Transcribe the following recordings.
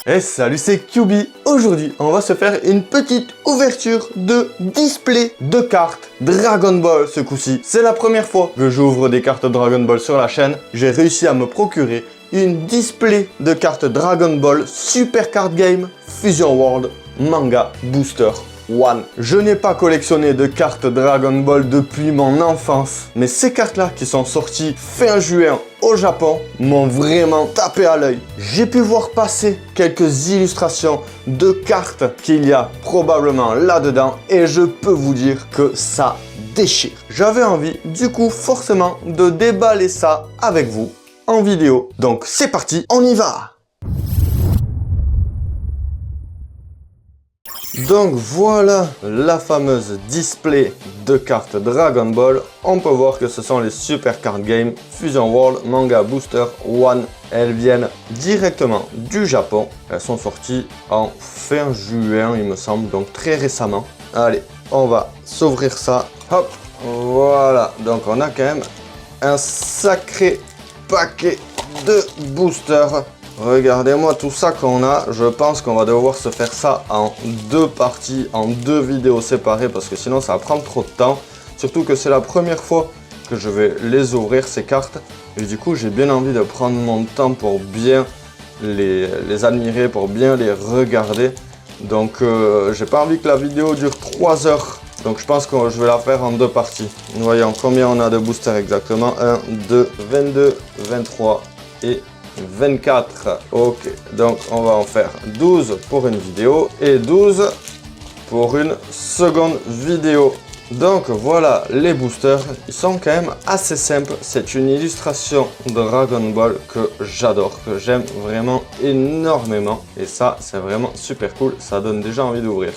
Hey, salut, c'est QB. Aujourd'hui, on va se faire une petite ouverture de display de cartes Dragon Ball ce coup-ci. C'est la première fois que j'ouvre des cartes Dragon Ball sur la chaîne. J'ai réussi à me procurer une display de cartes Dragon Ball Super Card Game Fusion World Manga Booster One. Je n'ai pas collectionné de cartes Dragon Ball depuis mon enfance, mais ces cartes-là qui sont sorties fin juin au Japon m'ont vraiment tapé à l'œil. J'ai pu voir passer quelques illustrations de cartes qu'il y a probablement là-dedans et je peux vous dire que ça déchire. J'avais envie du coup forcément de déballer ça avec vous en vidéo. Donc c'est parti, on y va! Donc voilà la fameuse display de cartes Dragon Ball. On peut voir que ce sont les Super Card Game Fusion World Manga Booster One. Elles viennent directement du Japon. Elles sont sorties en fin juin il me semble, donc très récemment. Allez, on va s'ouvrir ça. Hop, voilà. Donc on a quand même un sacré paquet de boosters. Regardez-moi tout ça qu'on a. Je pense qu'on va devoir se faire ça en deux parties, en deux vidéos séparées, parce que sinon ça va prendre trop de temps. Surtout que c'est la première fois que je vais les ouvrir, ces cartes. Et du coup, j'ai bien envie de prendre mon temps pour bien les admirer, pour bien les regarder. Donc, j'ai pas envie que la vidéo dure 3 heures. Donc, je pense que je vais la faire en deux parties. Voyons combien on a de boosters exactement. 1, 2, 22, 23 et 24. Ok, donc on va en faire 12 pour une vidéo et 12 pour une seconde vidéo. Donc voilà les boosters, ils sont quand même assez simples. C'est une illustration Dragon Ball que j'adore, que j'aime vraiment énormément. Et ça, c'est vraiment super cool, ça donne déjà envie d'ouvrir.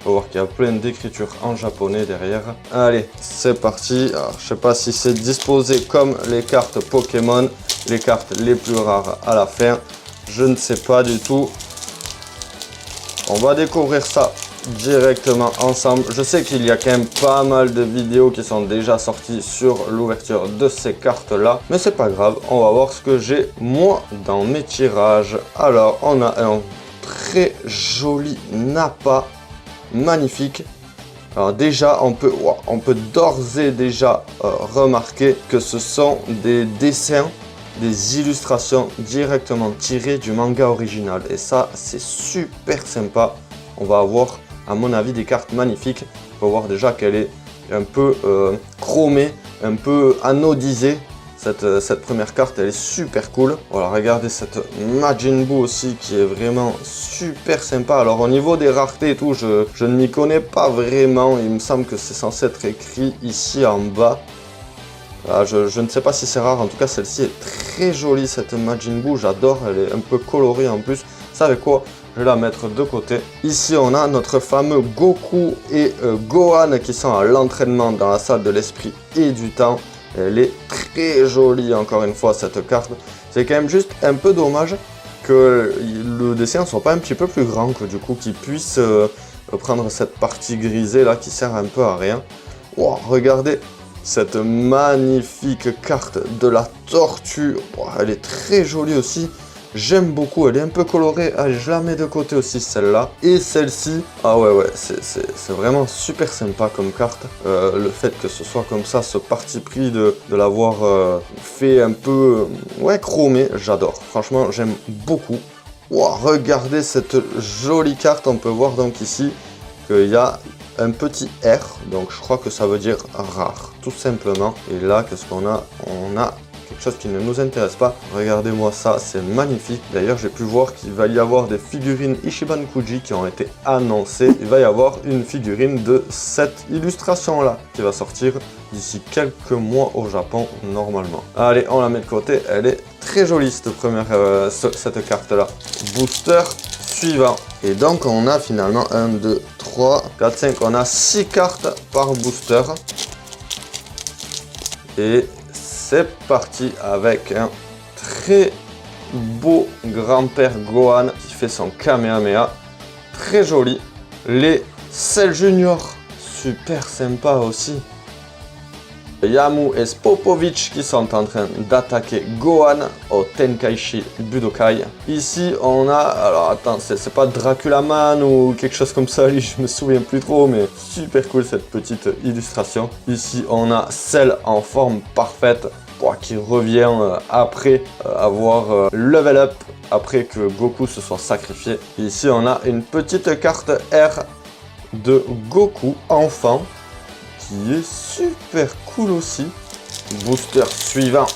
On va voir qu'il y a plein d'écritures en japonais derrière. Allez, c'est parti. Alors, je sais pas si c'est disposé comme les cartes Pokémon, les cartes les plus rares à la fin. Je ne sais pas du tout. On va découvrir ça directement ensemble. Je sais qu'il y a quand même pas mal de vidéos qui sont déjà sorties sur l'ouverture de ces cartes-là. Mais c'est pas grave, on va voir ce que j'ai moi dans mes tirages. Alors, on a un très joli Nappa. Magnifique. Alors déjà, on peut d'ores et déjà remarquer que ce sont des dessins, des illustrations directement tirées du manga original. Et ça, c'est super sympa. On va avoir, à mon avis, des cartes magnifiques. On peut voir déjà qu'elle est un peu chromée, un peu anodisée. Cette première carte, elle est super cool. Voilà, regardez cette Majin Buu aussi qui est vraiment super sympa. Alors au niveau des raretés et tout, je ne m'y connais pas vraiment. Il me semble que c'est censé être écrit ici en bas. Là, je ne sais pas si c'est rare. En tout cas, celle-ci est très jolie, cette Majin Buu. J'adore, elle est un peu colorée en plus. Vous savez quoi? Je vais la mettre de côté. Ici, on a notre fameux Goku et Gohan qui sont à l'entraînement dans la salle de l'esprit et du temps. Elle est très jolie, encore une fois, cette carte. C'est quand même juste un peu dommage que le dessin ne soit pas un petit peu plus grand, que du coup, qu'il puisse prendre cette partie grisée là qui sert un peu à rien. Wow, regardez cette magnifique carte de la tortue. Wow, elle est très jolie aussi. J'aime beaucoup, elle est un peu colorée. Allez, je la mets de côté aussi, celle-là. Et celle-ci, ah ouais, c'est vraiment super sympa comme carte. Le fait que ce soit comme ça, ce parti pris de l'avoir fait un peu, chromé, j'adore. Franchement, j'aime beaucoup. Wow, regardez cette jolie carte. On peut voir donc ici qu'il y a un petit R. Donc, je crois que ça veut dire rare, tout simplement. Et là, qu'est-ce qu'on a? On a quelque chose qui ne nous intéresse pas. Regardez-moi ça, c'est magnifique. D'ailleurs, j'ai pu voir qu'il va y avoir des figurines Ichiban Kuji qui ont été annoncées. Il va y avoir une figurine de cette illustration-là qui va sortir d'ici quelques mois au Japon, normalement. Allez, on la met de côté. Elle est très jolie, cette carte-là. Booster suivant. Et donc, on a finalement 1, 2, 3, 4, 5. On a 6 cartes par booster. Et c'est parti avec un très beau grand-père Gohan qui fait son Kamehameha. Très joli. Les Cell Junior, super sympa aussi. Yamu et Spopovich qui sont en train d'attaquer Gohan au Tenkaichi Budokai. Ici, on a... Alors, attends, c'est pas Draculaman ou quelque chose comme ça, lui, je me souviens plus trop, mais super cool cette petite illustration. Ici, on a Cell en forme parfaite, qui revient après avoir level up, après que Goku se soit sacrifié. Ici, on a une petite carte R de Goku enfant, qui est super cool aussi. Booster suivant,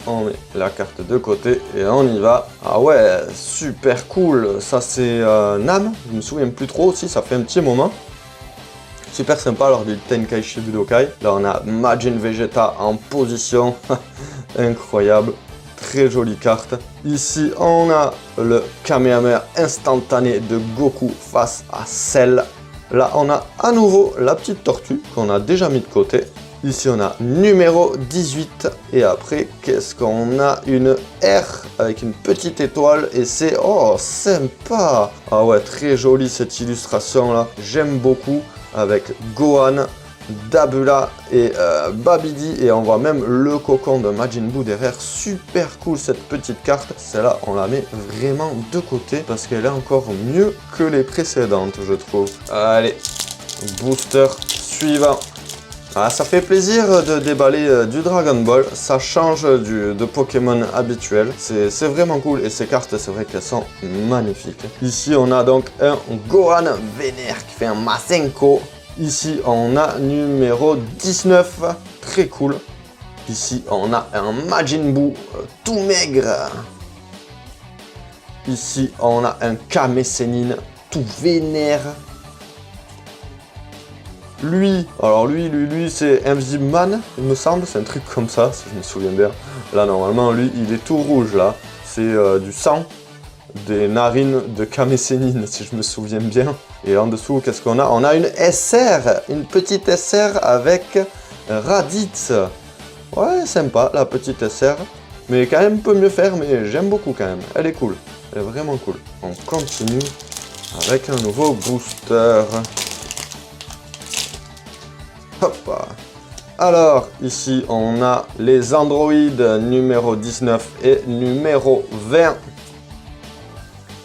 on met la carte de côté et on y va. Ah ouais, super cool. Ça c'est Nam, je me souviens plus trop aussi, ça fait un petit moment. Super sympa lors du Tenkaichi Budokai. Là on a Majin Vegeta en position. Incroyable. Très jolie carte. Ici on a le Kamehameha instantané de Goku face à Cell. Là, on a à nouveau la petite tortue qu'on a déjà mis de côté. Ici, on a numéro 18. Et après, qu'est-ce qu'on a? Une R avec une petite étoile. Et c'est... Oh, sympa! Ah ouais, très jolie cette illustration-là. J'aime beaucoup. Avec Gohan, Dabula et Babidi. Et on voit même le cocon de Majin Buu derrière. Super cool cette petite carte. Celle-là, on la met vraiment de côté parce qu'elle est encore mieux que les précédentes, je trouve. Allez, booster suivant. Ah, ça fait plaisir de déballer du Dragon Ball. Ça change de Pokémon habituel. C'est vraiment cool. Et ces cartes, c'est vrai qu'elles sont magnifiques. Ici, on a donc un Gohan vénère qui fait un Masenko. Ici, on a numéro 19, très cool. Ici, on a un Majin Buu tout maigre. Ici, on a un Kame Sennin tout vénère. Lui, alors lui c'est Invisible Man, il me semble, c'est un truc comme ça, si je me souviens bien. Là, normalement, lui, il est tout rouge, là. C'est du sang, des narines de Kame Sennin, si je me souviens bien. Et en dessous, qu'est-ce qu'on a? On a une SR, une petite SR avec Raditz. Ouais, sympa, la petite SR. Mais quand même, peut mieux faire, mais j'aime beaucoup quand même. Elle est cool, elle est vraiment cool. On continue avec un nouveau booster. Hop. Alors, ici, on a les androïdes numéro 19 et numéro 20.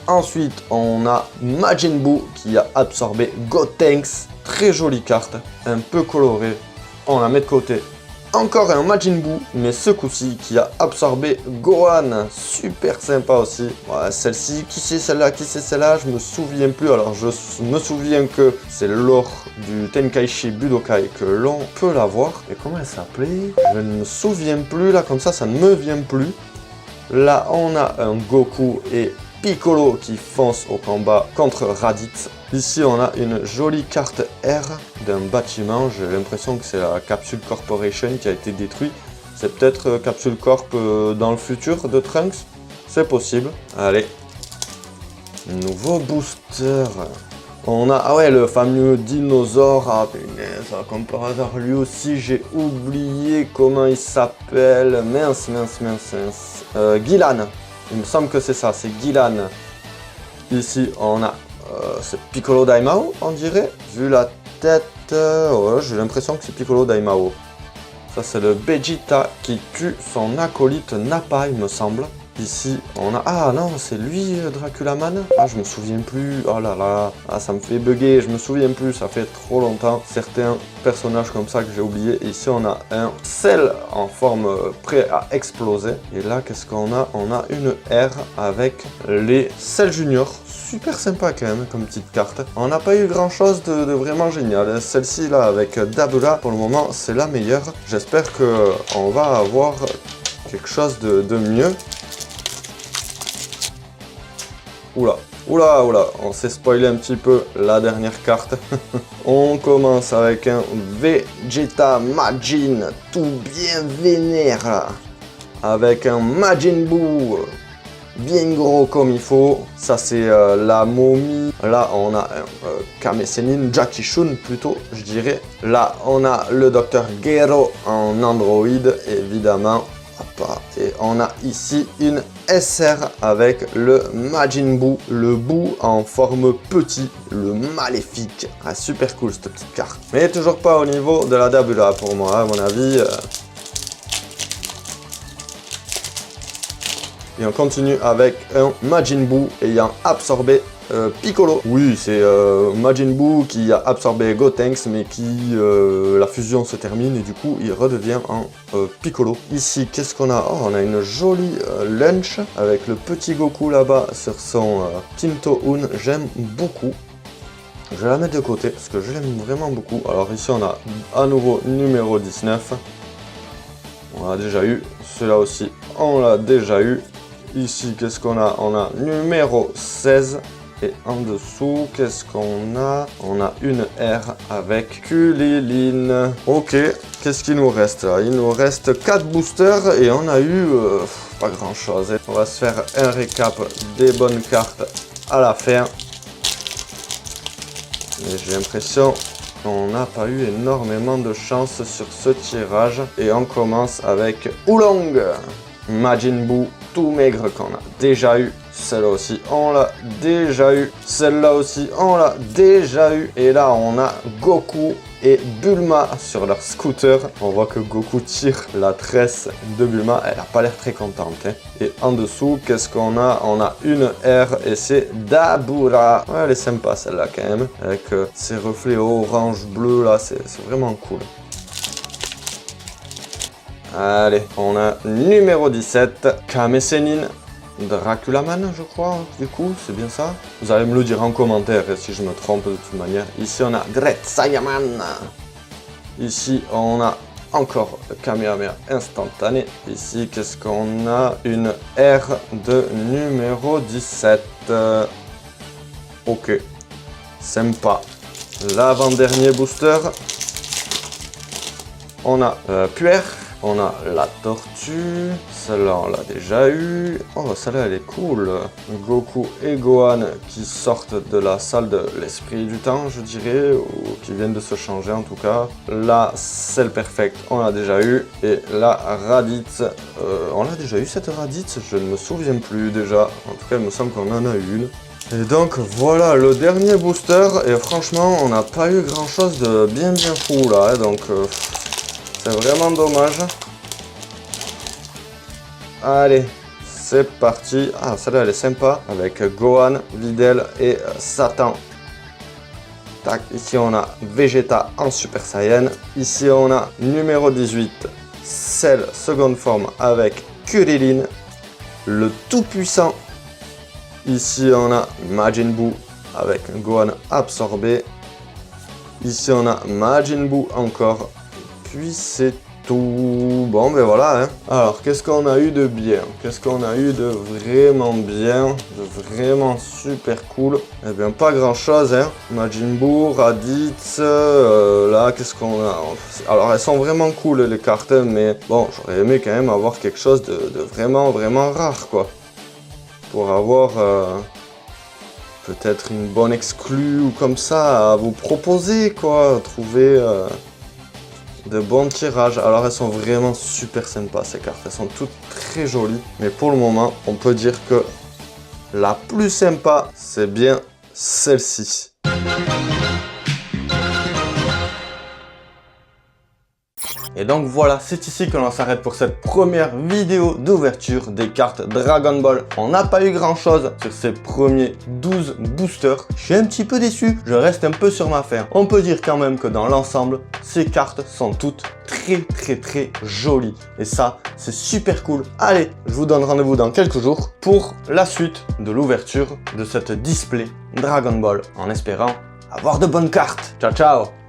Ensuite, on a Majin Buu qui a absorbé Gotenks. Très jolie carte, un peu colorée. On la met de côté. Encore un Majin Buu, mais ce coup-ci qui a absorbé Gohan. Super sympa aussi. Ouais, celle-ci, qui c'est celle-là? Qui c'est celle-là? Je me souviens plus. Alors, je me souviens que c'est lors du Tenkaichi Budokai que l'on peut la voir. Et comment elle s'appelait? Je ne me souviens plus. Là, comme ça ne me vient plus. Là, on a un Goku et Piccolo qui fonce au combat contre Raditz. Ici, on a une jolie carte R d'un bâtiment. J'ai l'impression que c'est la Capsule Corporation qui a été détruite. C'est peut-être Capsule Corp dans le futur de Trunks. C'est possible. Allez. Nouveau booster. On a, ah ouais, le fameux dinosaure. Ah punaise, comme par hasard, lui aussi, j'ai oublié comment il s'appelle. Mince. Gilan. Il me semble que c'est ça, c'est Gilan. Ici, on a... c'est Piccolo Daimao, on dirait. Vu la tête, ouais, j'ai l'impression que c'est Piccolo Daimao. Ça, c'est le Vegeta qui tue son acolyte Nappa, il me semble. Ici, on a... Ah non, c'est lui, Draculaman. Ah, je me souviens plus. Oh là là. Ah, ça me fait bugger. Je me souviens plus. Ça fait trop longtemps. Certains personnages comme ça que j'ai oublié. Ici, on a un Cell en forme prêt à exploser. Et là, qu'est-ce qu'on a? On a une R avec les Cell Junior. Super sympa quand même comme petite carte. On n'a pas eu grand chose de vraiment génial. Celle-ci là avec Dabula, pour le moment, c'est la meilleure. J'espère qu'on va avoir quelque chose de mieux. Oula, on s'est spoilé un petit peu la dernière carte. On commence avec un Vegeta Majin, tout bien vénère là. Avec un Majin Buu, bien gros comme il faut. Ça c'est la momie. Là on a un Kame Sennin, Jackie Chun plutôt, je dirais. Là on a le Dr Gero en Android, évidemment. Et on a ici une SR avec le Majin Buu, le Buu en forme petit, le maléfique. Ah, super cool cette petite carte. Mais toujours pas au niveau de la Dabula pour moi, à mon avis. Et on continue avec un Majin Buu ayant absorbé Piccolo. Oui, c'est Majin Buu qui a absorbé Gotenks, mais qui la fusion se termine et du coup il redevient en Piccolo. Ici, qu'est-ce qu'on a? Oh, on a une jolie lunch avec le petit Goku là-bas sur son Tinto-un. J'aime beaucoup. Je vais la mettre de côté parce que je l'aime vraiment beaucoup. Alors ici, on a à nouveau numéro 19. On l'a déjà eu. Celui-là aussi, on l'a déjà eu. Ici, qu'est-ce qu'on a? On a numéro 16. Et en dessous, qu'est-ce qu'on a? On a une R avec Kulilin. Ok, qu'est-ce qu'il nous reste là? Il nous reste 4 boosters et on a eu pas grand chose. On va se faire un récap des bonnes cartes à la fin. Mais j'ai l'impression qu'on n'a pas eu énormément de chance sur ce tirage. Et on commence avec Oolong, Majin Buu, tout maigre qu'on a déjà eu. Celle-là aussi, on l'a déjà eu. Celle-là aussi, on l'a déjà eu. Et là, on a Goku et Bulma sur leur scooter. On voit que Goku tire la tresse de Bulma. Elle n'a pas l'air très contente. Hein. Et en dessous, qu'est-ce qu'on a? On a une R et c'est Dabura. Ouais, elle est sympa celle-là quand même. Avec ses reflets orange, bleu là, c'est vraiment cool. Allez, on a numéro 17, Kame Sennin. Draculaman, je crois, du coup, c'est bien ça. Vous allez me le dire en commentaire si je me trompe de toute manière. Ici, on a Dread Saiyaman. Ici, on a encore le Kamehameha instantané. Ici, qu'est-ce qu'on a? Une R de numéro 17. Ok, sympa. L'avant-dernier booster. On a Puer. On a la tortue, celle-là on l'a déjà eu. Oh, celle-là elle est cool. Goku et Gohan qui sortent de la salle de l'esprit du temps, je dirais, ou qui viennent de se changer en tout cas. La Cell Perfect, on l'a déjà eu. Et la Raditz, on l'a déjà eu cette Raditz, je ne me souviens plus déjà. En tout cas, il me semble qu'on en a eu une. Et donc voilà le dernier booster. Et franchement, on n'a pas eu grand-chose de bien fou là. Hein, donc... c'est vraiment dommage. Allez, c'est parti. Ah, celle-là, elle est sympa. Avec Gohan, Videl et Satan. Tac, ici, on a Vegeta en Super Saiyan. Ici, on a numéro 18, Cell seconde forme avec Kulilin, le tout-puissant. Ici, on a Majin Buu avec Gohan absorbé. Ici, on a Majin Buu encore. Puis c'est tout. Bon, ben voilà. Hein. Alors, qu'est-ce qu'on a eu de bien? Qu'est-ce qu'on a eu de vraiment bien? De vraiment super cool? Eh bien, pas grand-chose. Hein. Majin Buu, Raditz. Là, qu'est-ce qu'on a? Alors, elles sont vraiment cool, les cartes. Mais bon, j'aurais aimé quand même avoir quelque chose de vraiment rare, quoi. Pour avoir... peut-être une bonne exclue ou comme ça à vous proposer, quoi. Trouver... de bons tirages. Alors elles sont vraiment super sympas ces cartes, elles sont toutes très jolies. Mais pour le moment, on peut dire que la plus sympa, c'est bien celle-ci. Et donc voilà, c'est ici que l'on s'arrête pour cette première vidéo d'ouverture des cartes Dragon Ball. On n'a pas eu grand chose sur ces premiers 12 boosters. Je suis un petit peu déçu, je reste un peu sur ma faim. On peut dire quand même que dans l'ensemble, ces cartes sont toutes très jolies. Et ça, c'est super cool. Allez, je vous donne rendez-vous dans quelques jours pour la suite de l'ouverture de cette display Dragon Ball. En espérant avoir de bonnes cartes. Ciao ciao!